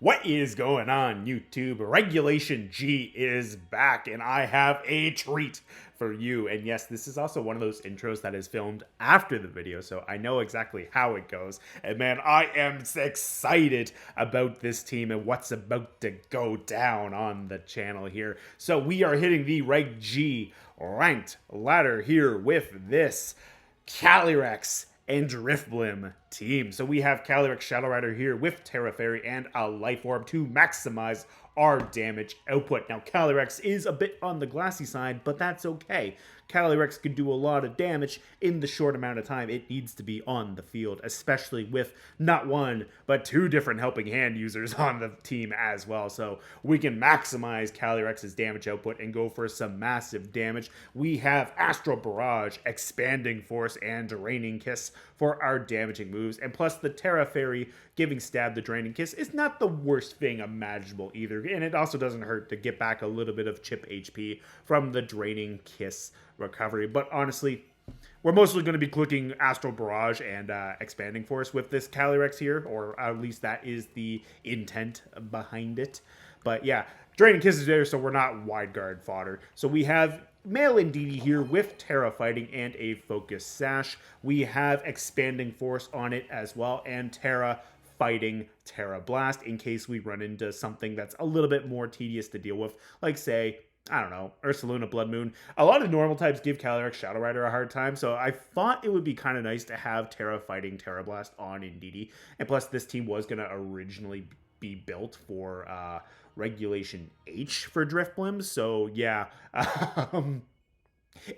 What is going on, YouTube? Regulation G is back, and I have a treat for you. And yes, this is also one of those intros that is filmed after the video, so I know exactly how it goes. And man, I am excited about this team and what's about to go down on the channel here. So we are hitting the Reg G ranked ladder here with this Calyrex and Drifblim team. So we have Calyrex Shadow Rider here with Tera Fairy and a Life Orb to maximize our damage output. Now, Calyrex is a bit on the glassy side, but that's okay. Calyrex can do a lot of damage in the short amount of time it needs to be on the field, especially with not one, but two different helping hand users on the team as well. So we can maximize Calyrex's damage output and go for some massive damage. We have Astral Barrage, Expanding Force, and Draining Kiss for our damaging moves. And plus the Tera Fairy giving Stab the Draining Kiss is not the worst thing imaginable either. And it also doesn't hurt to get back a little bit of chip HP from the Draining Kiss recovery. But honestly, we're mostly going to be clicking Astral Barrage and Expanding Force with this Calyrex here, or at least that is the intent behind it. But yeah, Draining Kiss is there, so we're not wide guard fodder. So we have male Indeedee here with Tera Fighting and a Focus Sash. We have Expanding Force on it as well, and Tera Fighting Tera Blast in case we run into something that's a little bit more tedious to deal with, like say, I don't know, Ursaluna, Blood Moon. A lot of normal types give Calyrex Shadow Rider a hard time, so I thought it would be kind of nice to have Tera Fighting Tera Blast on Indeedee. And plus, this team was going to originally be built for Regulation H for Drifblim, so yeah.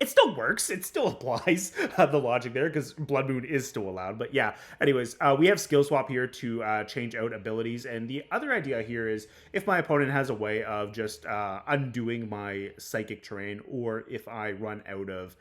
It still works. It still applies the logic there because Blood Moon is still allowed. But yeah, anyways, we have Skill Swap here to change out abilities. And the other idea here is if my opponent has a way of just undoing my Psychic Terrain, or if I run out of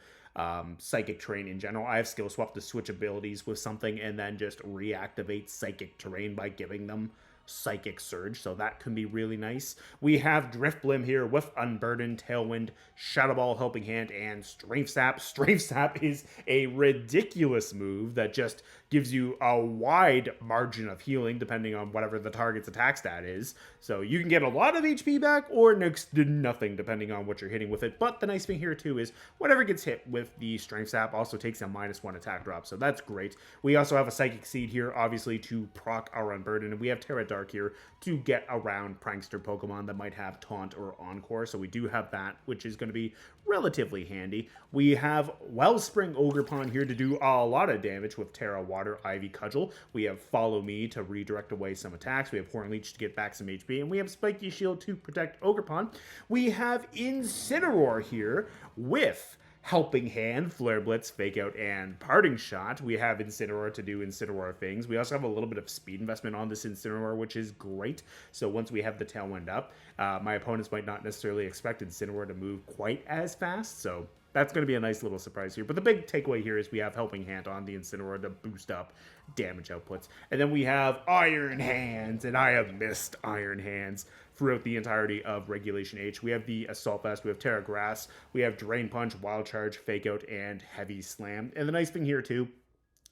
Psychic Terrain in general, I have Skill Swap to switch abilities with something and then just reactivate Psychic Terrain by giving them Psychic Surge, so that can be really nice. We have Drifblim here with Unburden, Tailwind, Shadow Ball, Helping Hand, and Strength Sap. Strength Sap is a ridiculous move that just gives you a wide margin of healing depending on whatever the target's attack stat is. So you can get a lot of HP back or next to nothing depending on what you're hitting with it. But the nice thing here too is whatever gets hit with the Strength Sap also takes a -1 attack drop, so that's great. We also have a Psychic Seed here, obviously, to proc our Unburden, and we have Terra Dark here to get around prankster Pokemon that might have Taunt or Encore, so we do have that, which is going to be relatively handy. We have Wellspring Ogerpon here to do a lot of damage with Terra Water, Ivy, Cudgel. We have Follow Me to redirect away some attacks. We have Horn Leech to get back some HP, and we have Spiky Shield to protect Ogerpon. We have Incineroar here with Helping Hand, Flare Blitz, Fake Out, and Parting Shot. We have Incineroar to do Incineroar things. We also have a little bit of speed investment on this Incineroar, which is great. So once we have the Tailwind up, my opponents might not necessarily expect Incineroar to move quite as fast, so that's going to be a nice little surprise here. But the big takeaway here is we have Helping Hand on the Incineroar to boost up damage outputs. And then we have Iron Hands, and I have missed Iron Hands throughout the entirety of Regulation H. We have the Assault Vest, we have Terra Grass, we have Drain Punch, Wild Charge, Fake Out, and Heavy Slam. And the nice thing here too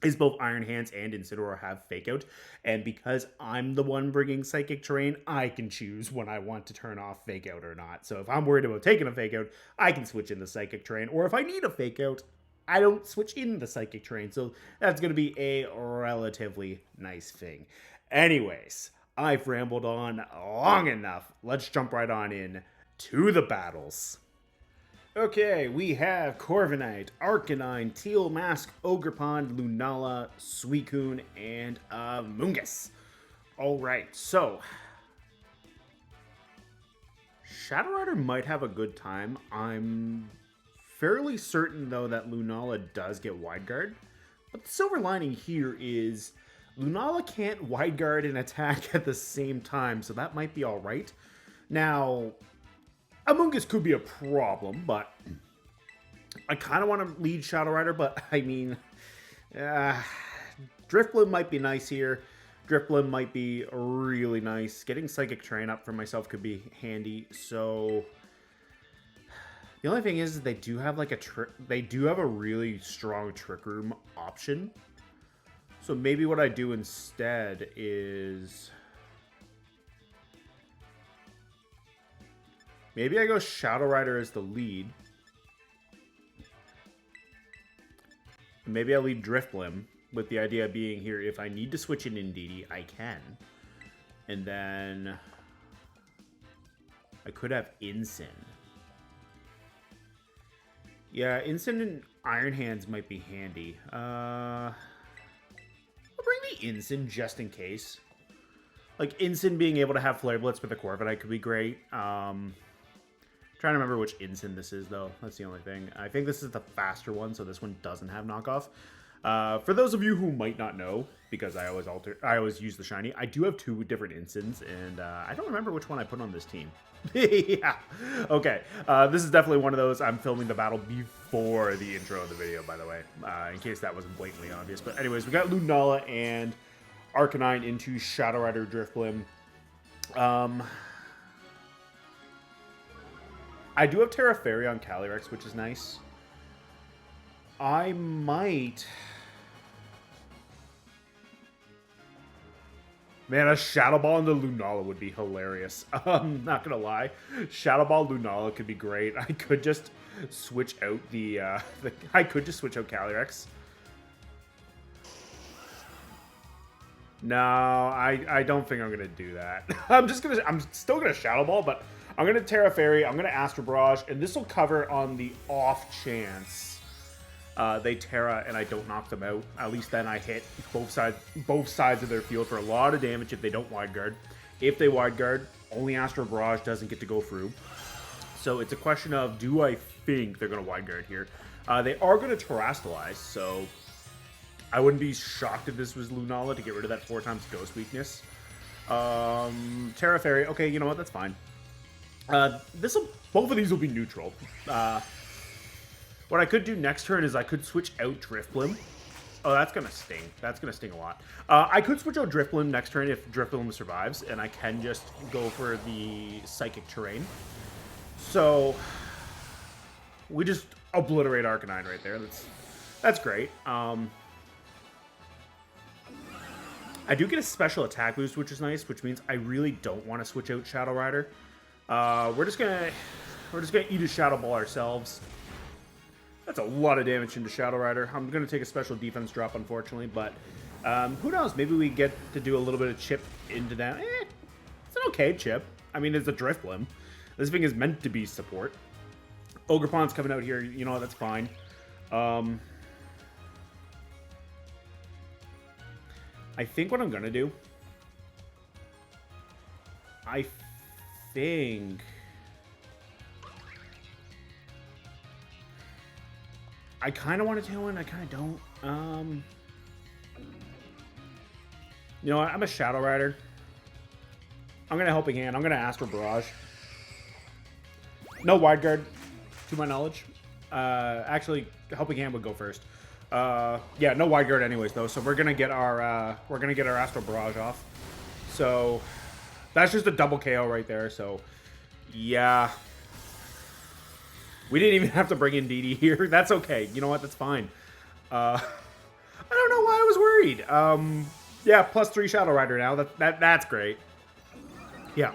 is both Iron Hands and Incineroar have Fake Out, and because I'm the one bringing Psychic Terrain, I can choose when I want to turn off Fake Out or not. So if I'm worried about taking a Fake Out, I can switch in the Psychic Terrain, or if I need a Fake Out, I don't switch in the Psychic Terrain, so that's going to be a relatively nice thing. Anyways, I've rambled on long enough. Let's jump right on in to the battles. Okay, we have Corviknight, Arcanine, Teal Mask, Ogerpon, Lunala, Suicune, and Mungus. Alright, so Shadow Rider might have a good time. I'm fairly certain, though, that Lunala does get Wide Guard. But the silver lining here is Lunala can't Wide Guard and attack at the same time, so that might be alright. Now, Amoonguss could be a problem, but I kind of want to lead Shadow Rider, but I mean, Drifblim might be nice here. Drifblim might be really nice. Getting Psychic Terrain up for myself could be handy, so the only thing is they do have like a really strong Trick Room option. So maybe what I do instead is Maybe I go Shadow Rider as the lead. Maybe I'll lead Drifblim, with the idea being here, if I need to switch in Indeedee, I can. And then I could have Incin. Yeah, Incin and Iron Hands might be handy. I'll bring the Incin just in case. Like, Incin being able to have Flare Blitz with a Corviknight could be great. Trying to remember which Incin this is, though. That's the only thing. I think this is the faster one, so this one doesn't have knockoff. For those of you who might not know, because I always use the shiny, I do have 2 different Incins, and I don't remember which one I put on this team. Yeah. Okay. This is definitely one of those. I'm filming the battle before the intro of the video, by the way, in case that wasn't blatantly obvious. But anyways, we got Lunala and Arcanine into Shadow Rider Drifblim. I do have Terra Fairy on Calyrex, which is nice. I might... Man, a Shadow Ball into Lunala would be hilarious. Not gonna lie. Shadow Ball Lunala could be great. I could just switch out I could just switch out Calyrex. No, I don't think I'm gonna do that. I'm still gonna Shadow Ball, but I'm gonna Terra Fairy, I'm gonna Astral Barrage, and this will cover on the off chance they Terra and I don't knock them out. At least then I hit both sides of their field for a lot of damage if they don't Wide Guard. If they Wide Guard, only Astral Barrage doesn't get to go through. So it's a question of, do I think they're going to Wide Guard here? They are going to Terrastallize, so I wouldn't be shocked if this was Lunala to get rid of that 4x Ghost weakness. Terra Fairy, okay, you know what, that's fine. Both of these will be neutral. What I could do next turn is I could switch out Drifblim. Oh, that's going to sting. That's going to sting a lot. I could switch out Drifblim next turn if Drifblim survives, and I can just go for the Psychic Terrain. So, we just obliterate Arcanine right there. That's great. I do get a special attack boost, which is nice, which means I really don't want to switch out Shadow Rider. We're just gonna eat a Shadow Ball ourselves. That's a lot of damage into Shadow Rider. I'm going to take a special defense drop, unfortunately, but who knows? Maybe we get to do a little bit of chip into that. It's an okay chip. I mean, it's a Drifblim. This thing is meant to be support. Ogerpon's coming out here. You know, that's fine. I think what I'm going to do... I think... I kind of want to Tailwind, I kind of don't. You know what? I'm a Shadow Rider. I'm going to Helping Hand. I'm going to Astral Barrage. No Wide Guard, to my knowledge. Actually, Helping Hand would go first. Yeah, no Wide Guard anyways, though. So we're going to get our Astral Barrage off. So that's just a double KO right there. So yeah. We didn't even have to bring in Indeedee here. That's okay. You know what? That's fine. I don't know why I was worried. Yeah, +3 Shadow Rider now. That's great. Yeah.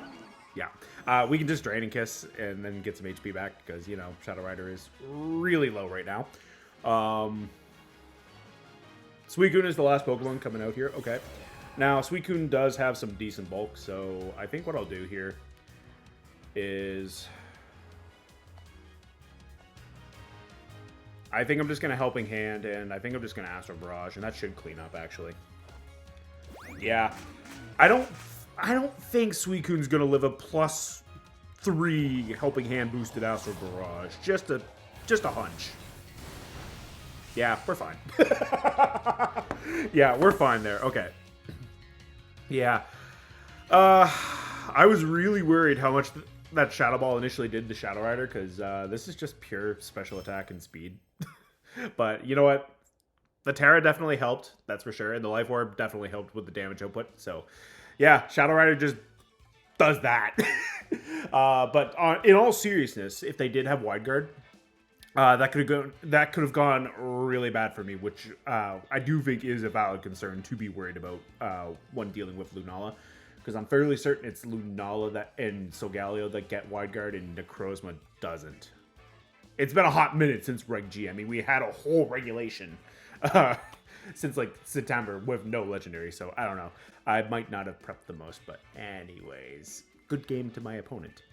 We can just Drain and Kiss and then get some HP back because, you know, Shadow Rider is really low right now. Suicune is the last Pokemon coming out here. Okay. Now, Suicune does have some decent bulk, so I think what I'll do here is... I think I'm just going to Helping Hand, and I think I'm just going to Astral Barrage, and that should clean up, actually. Yeah. I don't think Suicune's going to live a +3 Helping Hand boosted Astral Barrage. Just a hunch. Yeah, we're fine. Yeah, we're fine there. Okay. Yeah. I was really worried how much that Shadow Ball initially did to Shadow Rider, because this is just pure special attack and speed. But you know what? The Terra definitely helped, that's for sure, and the Life Orb definitely helped with the damage output. So, yeah, Shadow Rider just does that. But in all seriousness, if they did have Wide Guard, that could have gone really bad for me, which I do think is a valid concern to be worried about when dealing with Lunala. Because I'm fairly certain it's Lunala that and Solgaleo that get Wide Guard and Necrozma doesn't. It's been a hot minute since Reg G. I mean, we had a whole regulation since like September with no legendary, so I don't know. I might not have prepped the most, but anyways, good game to my opponent.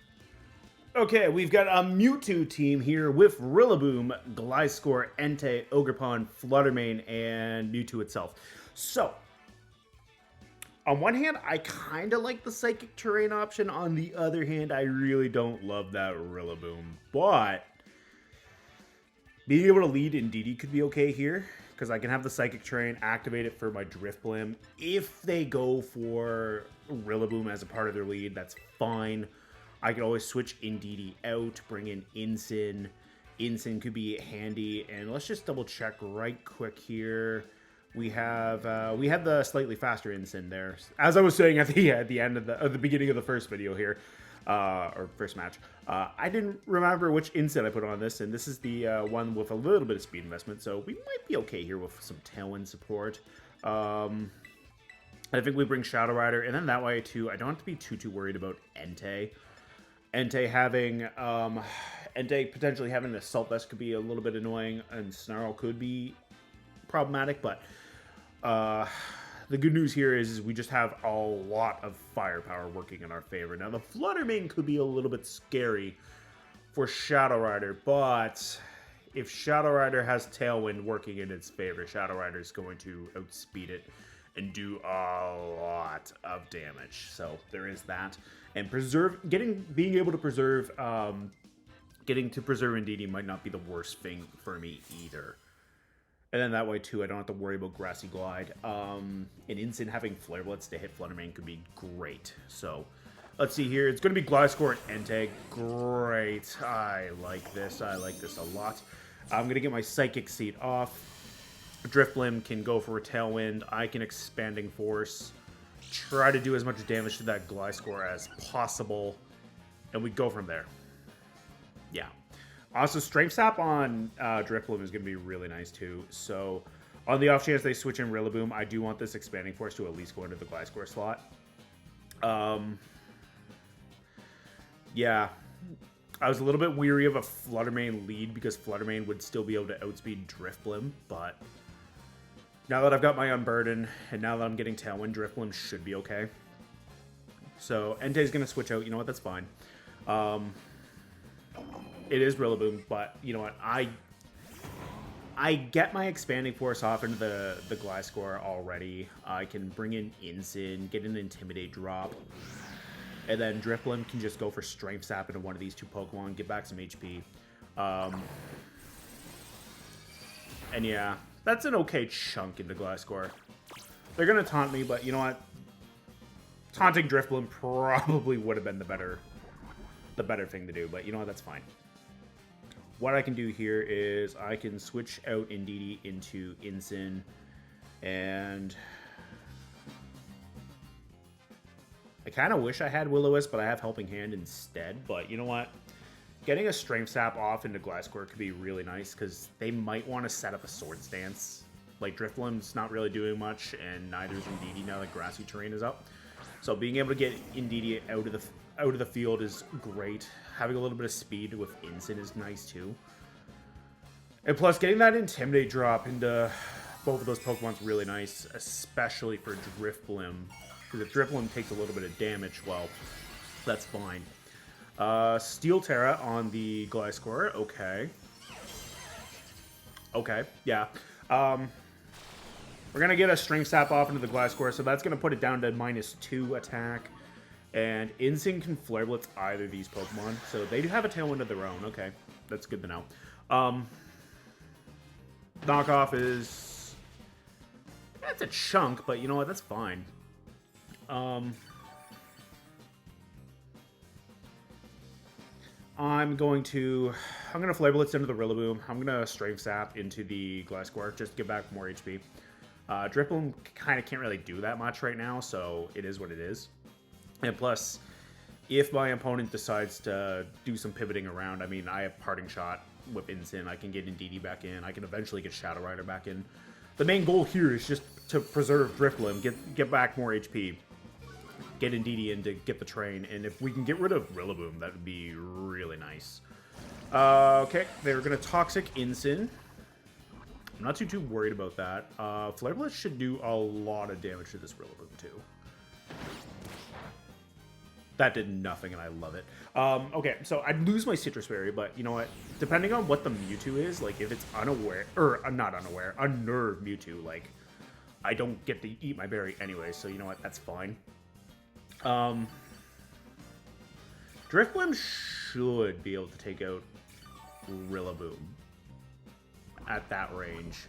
Okay, we've got a Mewtwo team here with Rillaboom, Gliscor, Entei, Ogerpon, Fluttermane, and Mewtwo itself. So, on one hand, I kind of like the Psychic Terrain option. On the other hand, I really don't love that Rillaboom. But being able to lead Indeedee could be okay here, because I can have the Psychic Terrain, activate it for my Drifblim. If they go for Rillaboom as a part of their lead, that's fine. I could always switch Indeedee out, bring in Incin. Incin could be handy, and let's just double check right quick here. We have the slightly faster Incin there. As I was saying at the end of the beginning of the first video here, or first match, I didn't remember which Incin I put on this, and this is the one with a little bit of speed investment, so we might be okay here with some Tailwind support. I think we bring Shadow Rider, and then that way too, I don't have to be too worried about Entei. Entei potentially having an Assault Vest could be a little bit annoying, and Snarl could be problematic, but the good news here is we just have a lot of firepower working in our favor. Now, the Fluttermane could be a little bit scary for Shadow Rider, but if Shadow Rider has Tailwind working in its favor, Shadow Rider is going to outspeed it and do a lot of damage. So there is that. And being able to preserve Indeedee might not be the worst thing for me either. And then that way too, I don't have to worry about Grassy Glide. And Incin having Flare Blitz to hit Fluttermane could be great. So let's see here. It's going to be Gliscor and Entei. Great. I like this. I like this a lot. I'm going to get my Psychic Seed off. Drifblim can go for a Tailwind. I can Expanding Force. Try to do as much damage to that Gliscor as possible. And we go from there. Yeah. Also, Strength Sap on Drifblim is going to be really nice too. So, on the off chance they switch in Rillaboom, I do want this Expanding Force to at least go into the Gliscor slot. Yeah. I was a little bit weary of a Fluttermane lead because Fluttermane would still be able to outspeed Drifblim, but now that I've got my Unburden, and now that I'm getting Tailwind, Drifblim should be okay. So, Entei's going to switch out. You know what? That's fine. It is Rillaboom, but you know what? I get my Expanding Force off into the Gliscor already. I can bring in Incin, get an Intimidate drop, and then Drifblim can just go for Strength Sap into one of these two Pokemon, get back some HP. And yeah, that's an okay chunk into Gliscor. They're going to taunt me, but you know what? Taunting Drifblim probably would have been the better thing to do, but you know what? That's fine. What I can do here is I can switch out Indeedee into Incin, and I kind of wish I had Will-O-Wisp, but I have Helping Hand instead. But you know what? Getting a Strength Sap off into Gliscor could be really nice, because they might want to set up a Swords Dance. Like, Drifblim's not really doing much, and neither is Indeedee now that Grassy Terrain is up. So being able to get Indeedee out of the field is great. Having a little bit of speed with Incin is nice too. And plus, getting that Intimidate drop into both of those Pokemon is really nice, especially for Drifblim. Because if Drifblim takes a little bit of damage, well, that's fine. Steel Terra on the Gliscor. Okay. Okay, yeah. We're going to get a Strength Sap off into the Gliscor, so that's going to put it down to -2 attack. And Incin can Flare Blitz either of these Pokemon, so they do have a Tailwind of their own. Okay, that's good to know. Knockoff is... That's a chunk, but you know what? That's fine. I'm going to Flare Blitz into the Rillaboom. I'm going to Strength Sap into the Gliscor just to get back more HP. Drifblim kind of can't really do that much right now, so it is what it is. And plus, if my opponent decides to do some pivoting around, I mean, I have Parting Shot with Incin. I can get Indeedee back in. I can eventually get Shadow Rider back in. The main goal here is just to preserve Drifblim, get back more HP. get Indeedee in to get the train, and if we can get rid of Rillaboom, that would be really nice. Okay, they're going to Toxic Incin. I'm not too worried about that. Flare Blitz should do a lot of damage to this Rillaboom, too. That did nothing, and I love it. Okay, so I'd lose my Citrus Berry, but you know what? Depending on what the Mewtwo is, like, if it's unaware, or not unaware, unnerved Mewtwo, like, I don't get to eat my berry anyway, so you know what? That's fine. Drifblim should be able to take out Rillaboom at that range.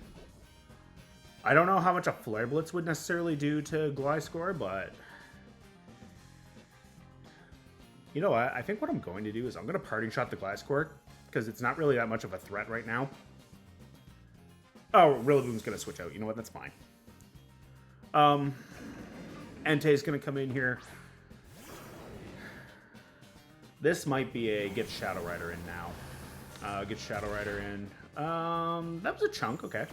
I don't know how much a Flare Blitz would necessarily do to Gliscor, but you know what? I think what I'm going to do is I'm going to Parting Shot the Gliscor, because it's not really that much of a threat right now. Oh, Rillaboom's going to switch out. You know what? That's fine. Entei's going to come in here. This might be a get Shadow Rider in now. Get Shadow Rider in. That was a chunk. Okay.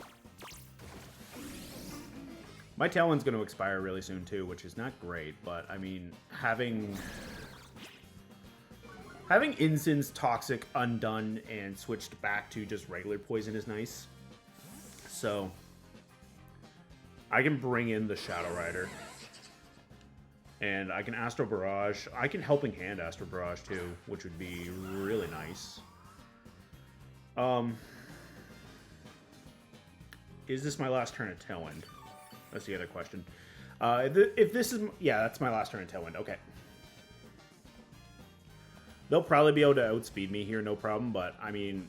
My Tailwind's going to expire really soon, too, which is not great. But, I mean, having Incin's Toxic undone and switched back to just regular poison is nice. So I can bring in the Shadow Rider. And I can Astral Barrage. I can Helping Hand Astral Barrage, too, which would be really nice. Is this my last turn at Tailwind? That's the other question. If this is... Yeah, that's my last turn at Tailwind. Okay. They'll probably be able to outspeed me here, no problem. But, I mean...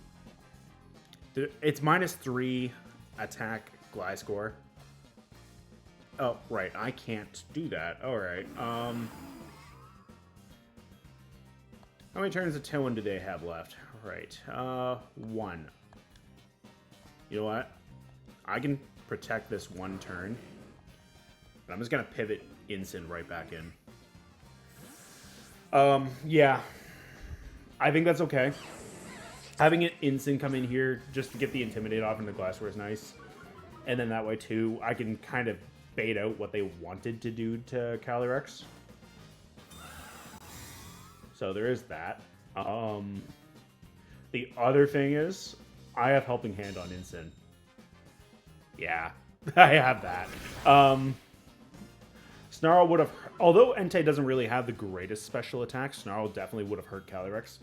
It's -3 attack Gliscor. Oh, right. I can't do that. Alright. How many turns of Tailwind do they have left? Right. 1. You know what? I can protect this one turn. But I'm just going to pivot Incin right back in. Yeah. I think that's okay. Having an Incin come in here just to get the Intimidate off into Gliscor is nice. And then that way, too, I can kind of bait out what they wanted to do to Calyrex. So there is that. The other thing is, I have Helping Hand on Incin. Yeah, I have that. Snarl would have... Although Entei doesn't really have the greatest special attack, Snarl definitely would have hurt Calyrex.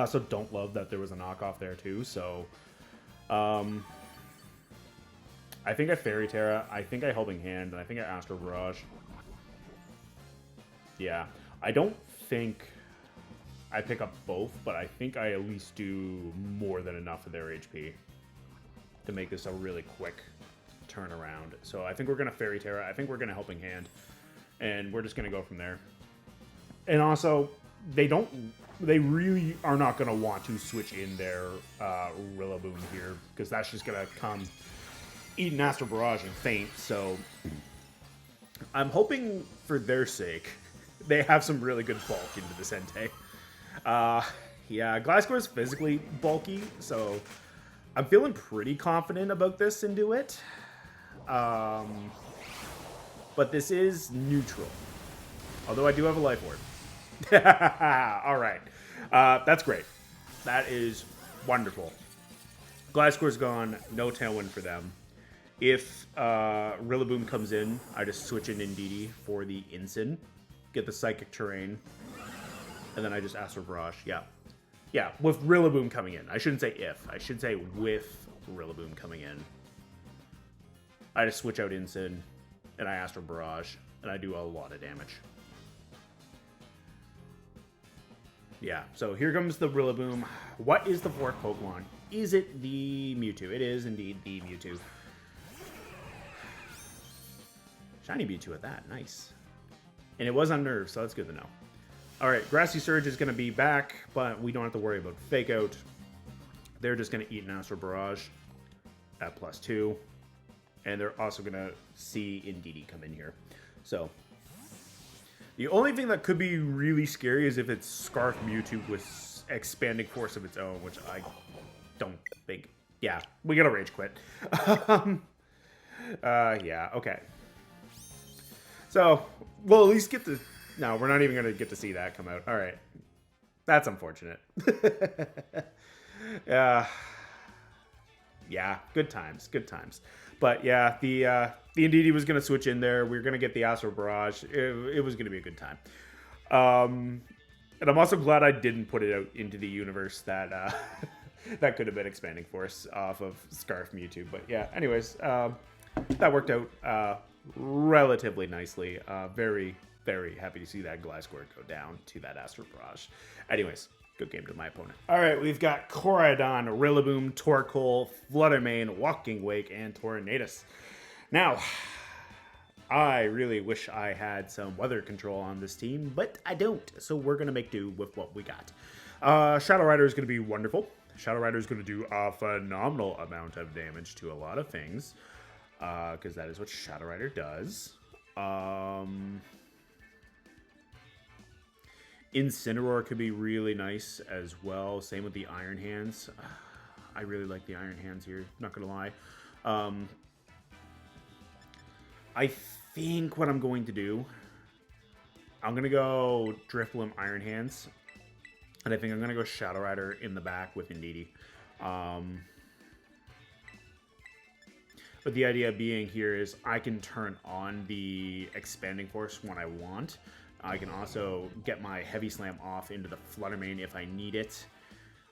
So don't love that there was a knockoff there too, so... I think I Fairy Terra, I think I Helping Hand, and I think I Astral Barrage. Yeah. I don't think I pick up both, but I think I at least do more than enough of their HP to make this a really quick turnaround. So I think we're going to Fairy Terra, I think we're going to Helping Hand, and we're just going to go from there. And also, they really are not going to want to switch in their Rillaboom here, because that's just going to come... eat an Astral Barrage and faint, so I'm hoping for their sake they have some really good bulk into this Entei. Yeah, Gliscor is physically bulky, so I'm feeling pretty confident about this into it. But this is neutral, although I do have a Life Orb. Alright, that's great. That is wonderful. Gliscor's gone, no Tailwind for them. If Rillaboom comes in, I just switch in Indeedee for the Incin, get the Psychic Terrain, and then I just Astral Barrage. Yeah. Yeah, with Rillaboom coming in. I shouldn't say if. I should say with Rillaboom coming in. I just switch out Incin, and I Astral Barrage, and I do a lot of damage. Yeah, so here comes the Rillaboom. What is the fourth Pokemon? Is it the Mewtwo? It is indeed the Mewtwo. Shiny Mewtwo at that. Nice. And it was unnerved, so that's good to know. Alright, Grassy Surge is going to be back, but we don't have to worry about Fake Out. They're just going to eat an Astral Barrage at +2. And they're also going to see Indeedee come in here. So, the only thing that could be really scary is if it's Scarf Mewtwo with Expanding Force of its own, which I don't think... Yeah, we gotta Rage Quit. Yeah, okay. So we'll at least get to... No, we're not even going to get to see that come out. All right. That's unfortunate. Yeah, good times, good times. But yeah, the Indeedee was going to switch in there. We were going to get the Astral Barrage. It was going to be a good time. And I'm also glad I didn't put it out into the universe that that could have been Expanding Force off of Scarf Mewtwo. But yeah, anyways, that worked out relatively nicely. Very, very happy to see that Gliscor go down to that Astral Barrage. Anyways, good game to my opponent. All right, we've got Koraidon, Rillaboom, Torkoal, Fluttermane, Walking Wake, and Tornadus. Now, I really wish I had some weather control on this team, but I don't. So we're going to make do with what we got. Shadow Rider is going to be wonderful. Shadow Rider is going to do a phenomenal amount of damage to a lot of things, because that is what Shadow Rider does. Incineroar could be really nice as well. Same with the Iron Hands. I really like the Iron Hands here, not going to lie. I think what I'm going to do, I'm going to go Drifblim Iron Hands. And I think I'm going to go Shadow Rider in the back with Indeedee. But the idea being here is I can turn on the Expanding Force when I want. I can also get my Heavy Slam off into the Fluttermane if I need it.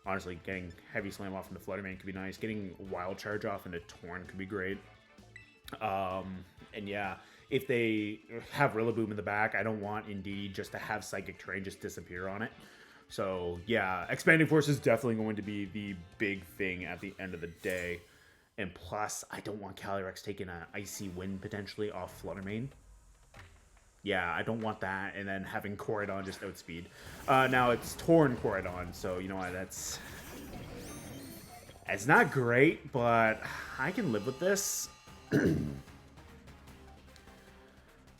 Honestly, getting Heavy Slam off into Fluttermane could be nice. Getting Wild Charge off into Torn could be great. And yeah, if they have Rillaboom in the back, I don't want Indeedee just to have Psychic Terrain just disappear on it. So yeah, Expanding Force is definitely going to be the big thing at the end of the day. And plus, I don't want Calyrex taking an Icy Wind potentially off Fluttermane. Yeah, I don't want that. And then having Koraidon just outspeed. Now it's Torn Koraidon, so you know what, that's... It's not great, but I can live with this.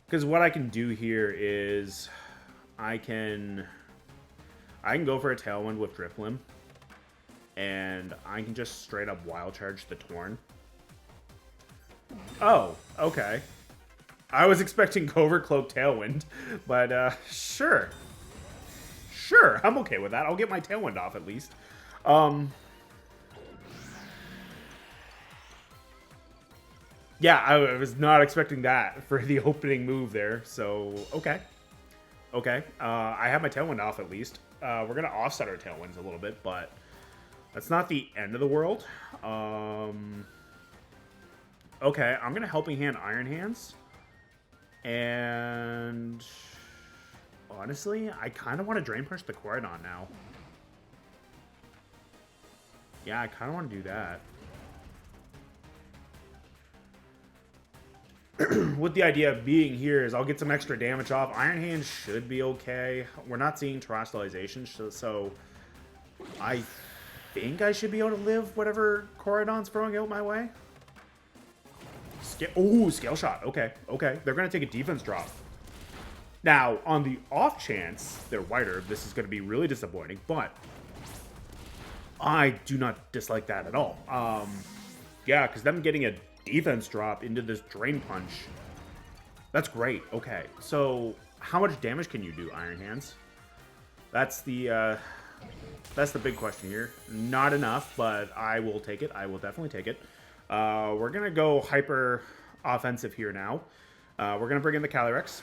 Because what I can do here is I can go for a Tailwind with Drifblim, and I can just straight up Wild Charge the Torn. Oh, okay. I was expecting Overcloak Tailwind, but sure. Sure, I'm okay with that. I'll get my Tailwind off at least. Yeah, I was not expecting that for the opening move there, so okay. Okay, I have my Tailwind off at least. We're going to offset our Tailwinds a little bit, but that's not the end of the world. Okay, I'm going to Helping Hand Iron Hands. And honestly, I kind of want to Drain Punch the Koraidon now. Yeah, I kind of want to do that. With the idea of being here is I'll get some extra damage off. Iron Hands should be okay. We're not seeing Terrestrialization, so I think I should be able to live whatever Koraidon's throwing out my way. Oh, Scale Shot. Okay, okay. They're going to take a defense drop. Now, on the off chance they're wider, this is going to be really disappointing, but I do not dislike that at all. Yeah, because them getting a defense drop into this Drain Punch, that's great. Okay, so how much damage can you do, Iron Hands? That's the big question here. Not enough, but I will take it. I will definitely take it. We're gonna go hyper offensive here now. We're gonna bring in the Calyrex.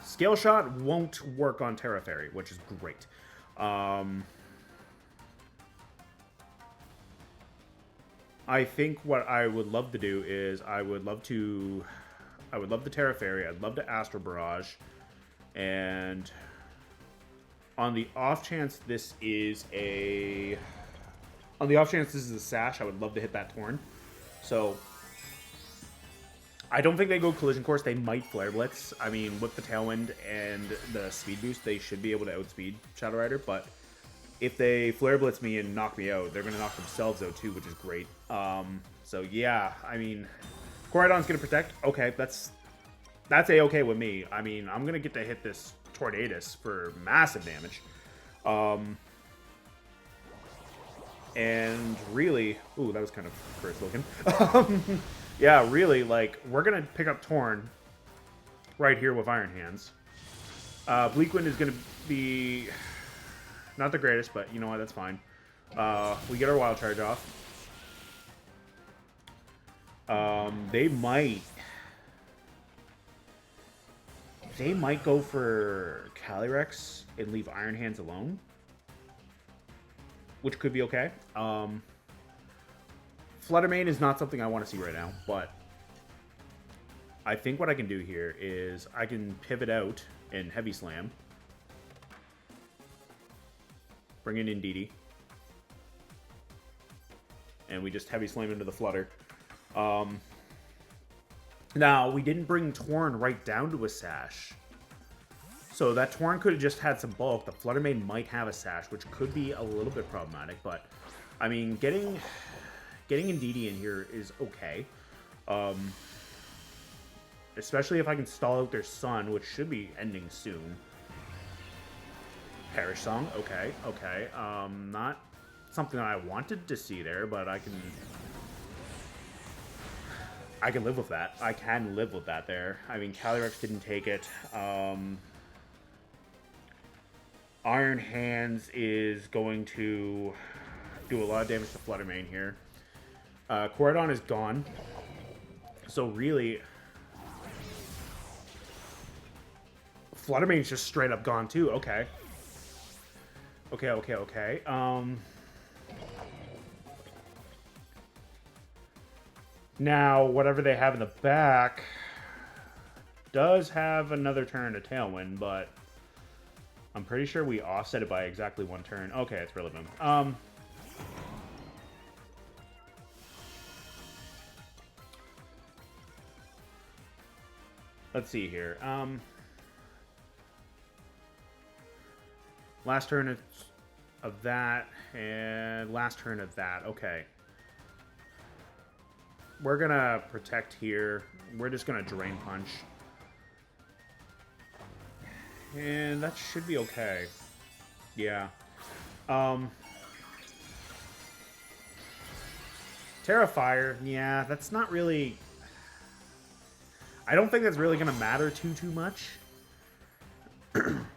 Scale Shot won't work on Terra Fairy, which is great. I think what I would love to do is I would love the Terra Fairy. I'd love to Astral Barrage, and on the off chance this is a Sash, I would love to hit that Torn. So I don't think they go Collision Course. They might Flare Blitz. I mean, with the Tailwind and the Speed Boost, they should be able to outspeed Shadow Rider, but if they Flare Blitz me and knock me out, they're going to knock themselves out too, which is great. So yeah, I mean, Koraidon's going to protect. Okay, that's A-okay with me. I mean, I'm going to get to hit this Tornadus for massive damage. And really, ooh, that was kind of cursed looking. Yeah, really, like, we're going to pick up Torn. right here with Iron Hands. Bleak Wind is going to be not the greatest, but you know what? That's fine. We get our Wild Charge off. They might go for Calyrex and leave Iron Hands alone, which could be okay. Fluttermane is not something I want to see right now, but I think what I can do here is I can pivot out and Heavy Slam. Bring in Indeedee. And we just Heavy Slam into the Flutter. Now, we didn't bring Torn right down to a Sash. So that Torn could have just had some bulk. The Fluttermane might have a Sash, which could be a little bit problematic. But, I mean, getting Indeedee in here is okay. Especially if I can stall out their Sun, which should be ending soon. Perish Song, okay, okay. Not something that I wanted to see there, but I can live with that. I can live with that there. I mean, Calyrex didn't take it. Iron Hands is going to do a lot of damage to Fluttermane here. Koraidon is gone. So really, Fluttermane's just straight up gone too. Okay. Okay. Now, whatever they have in the back does have another turn to Tailwind, but I'm pretty sure we offset it by exactly one turn. Okay, it's relevant. Let's see here. Last turn of that, and last turn of that. Okay. We're going to protect here. We're just going to Drain Punch. And that should be okay. Yeah. Terrifier, yeah, that's not really... I don't think that's really going to matter too much.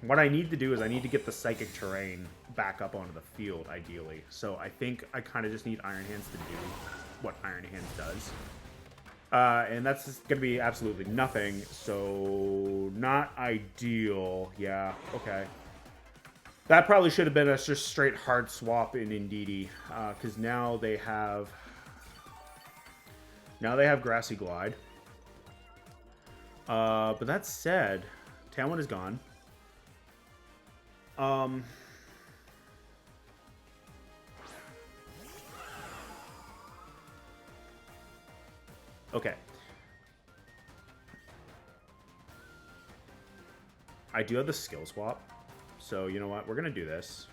What I need to do is I need to get the Psychic Terrain back up onto the field, ideally. So I think I kind of just need Iron Hands to do what Iron Hands does. And that's going to be absolutely nothing, so not ideal. Yeah, okay. That probably should have been a just straight hard swap in Indeedee, because now they have Grassy Glide. But that said, Tailwind is gone. Okay. I do have the skill swap. So, you know what? We're going to do this.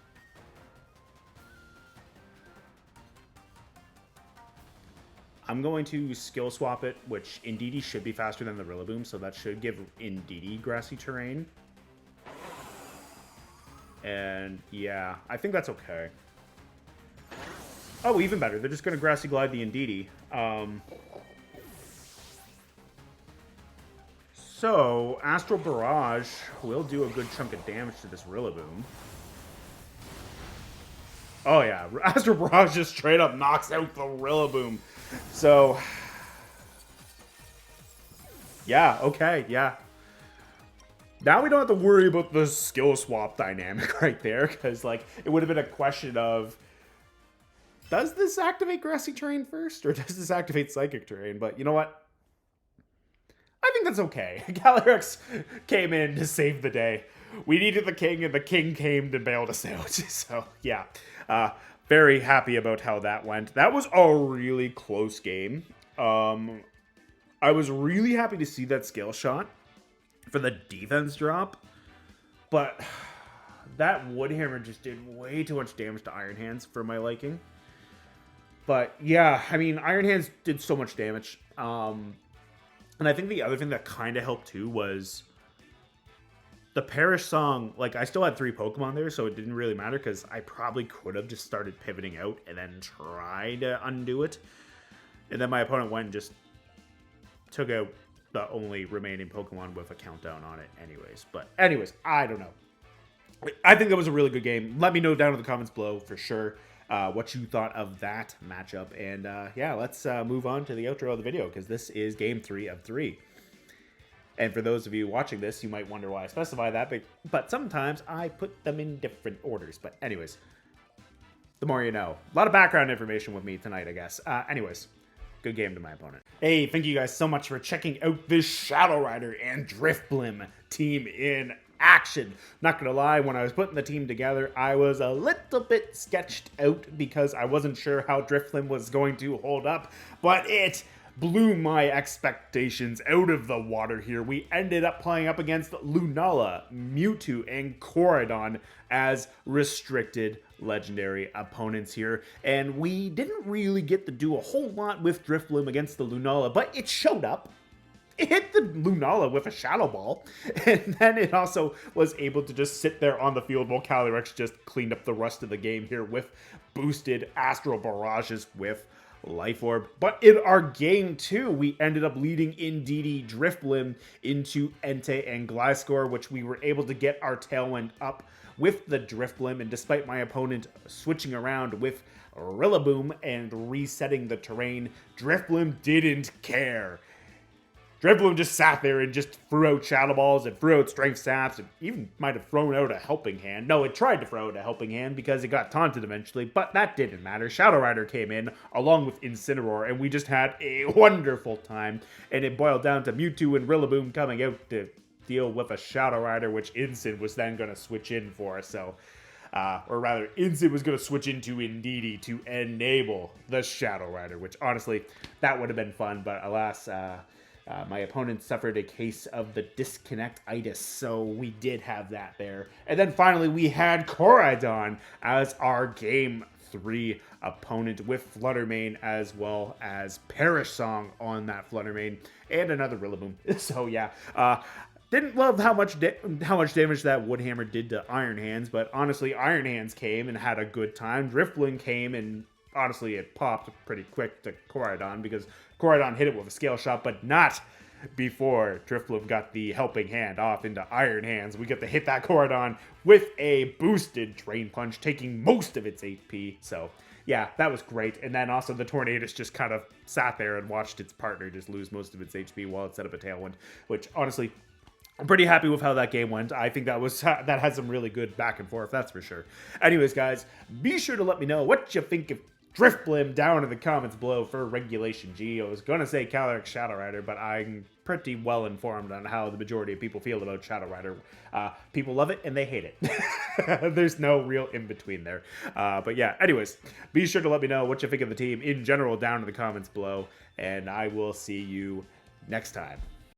I'm going to skill swap it, which Indeedee should be faster than the Rillaboom, so that should give Indeedee Grassy Terrain. And, yeah, I think that's okay. Oh, even better. They're just going to Grassy Glide the Indeedee. So, Astral Barrage will do a good chunk of damage to this Rillaboom. Oh yeah, Astral Barrage just straight up knocks out the Rillaboom. So, yeah, okay, yeah. Now we don't have to worry about the skill swap dynamic right there, because like it would have been a question of, does this activate Grassy Terrain first, or does this activate Psychic Terrain? But you know what? I think that's okay. Calyrex came in to save the day. We needed the king, and the king came to bail us out. So, yeah. Very happy about how that went. That was a really close game. I was really happy to see that Scale Shot for the defense drop. But that Woodhammer just did way too much damage to Iron Hands for my liking. But, yeah, I mean, Iron Hands did so much damage. And I think the other thing that kind of helped too was the Perish Song. Like, I still had 3 Pokemon there, so it didn't really matter because I probably could have just started pivoting out and then tried to undo it. And then my opponent went and just took out the only remaining Pokemon with a countdown on it anyways. But anyways, I don't know. I think that was a really good game. Let me know down in the comments below for sure what you thought of that matchup. And yeah, let's move on to the outro of the video, because this is game 3 of 3. And for those of you watching this, you might wonder why I specify that, but sometimes I put them in different orders. But anyways, the more you know. A lot of background information with me tonight, I guess. Anyways, good game to my opponent. Hey, thank you guys so much for checking out this Shadow Rider and Drifblim team in action. Not gonna lie, when I was putting the team together, I was a little bit sketched out because I wasn't sure how Drifblim was going to hold up, but it blew my expectations out of the water here. We ended up playing up against Lunala, Mewtwo, and Koraidon as restricted legendary opponents here. And we didn't really get to do a whole lot with Drifblim against the Lunala, but it showed up. It hit the Lunala with a Shadow Ball, and then it also was able to just sit there on the field while Calyrex just cleaned up the rest of the game here with boosted Astral Barrages with Life Orb. But in our game 2, we ended up leading Indeedee Drifblim into Entei and Gliscor, which we were able to get our Tailwind up with the Drifblim, and despite my opponent switching around with Rillaboom and resetting the terrain, Drifblim didn't care. Drifblim just sat there and just threw out Shadow Balls and threw out Strength Saps, and even might have thrown out a Helping Hand. No, it tried to throw out a Helping Hand because it got taunted eventually, but that didn't matter. Shadow Rider came in along with Incineroar, and we just had a wonderful time. And it boiled down to Mewtwo and Rillaboom coming out to deal with a Shadow Rider, which Incin was then going to switch in for. So, or rather, Incin was going to switch into Indeedee to enable the Shadow Rider, which honestly, that would have been fun, but alas, my opponent suffered a case of the disconnect-itis, so we did have that there. And then finally, we had Koraidon as our Game 3 opponent with Fluttermane as well as Perish Song on that Fluttermane and another Rillaboom. So yeah, didn't love how much damage that Woodhammer did to Iron Hands, but honestly, Iron Hands came and had a good time. Drifblim came and honestly, it popped pretty quick to Koraidon because Koraidon hit it with a Scale Shot, but not before Drifblim got the Helping Hand off into Iron Hands. We get to hit that Koraidon with a boosted Drain Punch, taking most of its HP. So, yeah, that was great. And then also the Tornadus just kind of sat there and watched its partner just lose most of its HP while it set up a Tailwind, which honestly, I'm pretty happy with how that game went. I think that had some really good back and forth, that's for sure. Anyways, guys, be sure to let me know what you think of Drifblim down in the comments below for Regulation G. I was going to say Calyrex Shadow Rider, but I'm pretty well informed on how the majority of people feel about Shadow Rider. People love it and they hate it. There's no real in-between there. But yeah, anyways, be sure to let me know what you think of the team in general down in the comments below, and I will see you next time.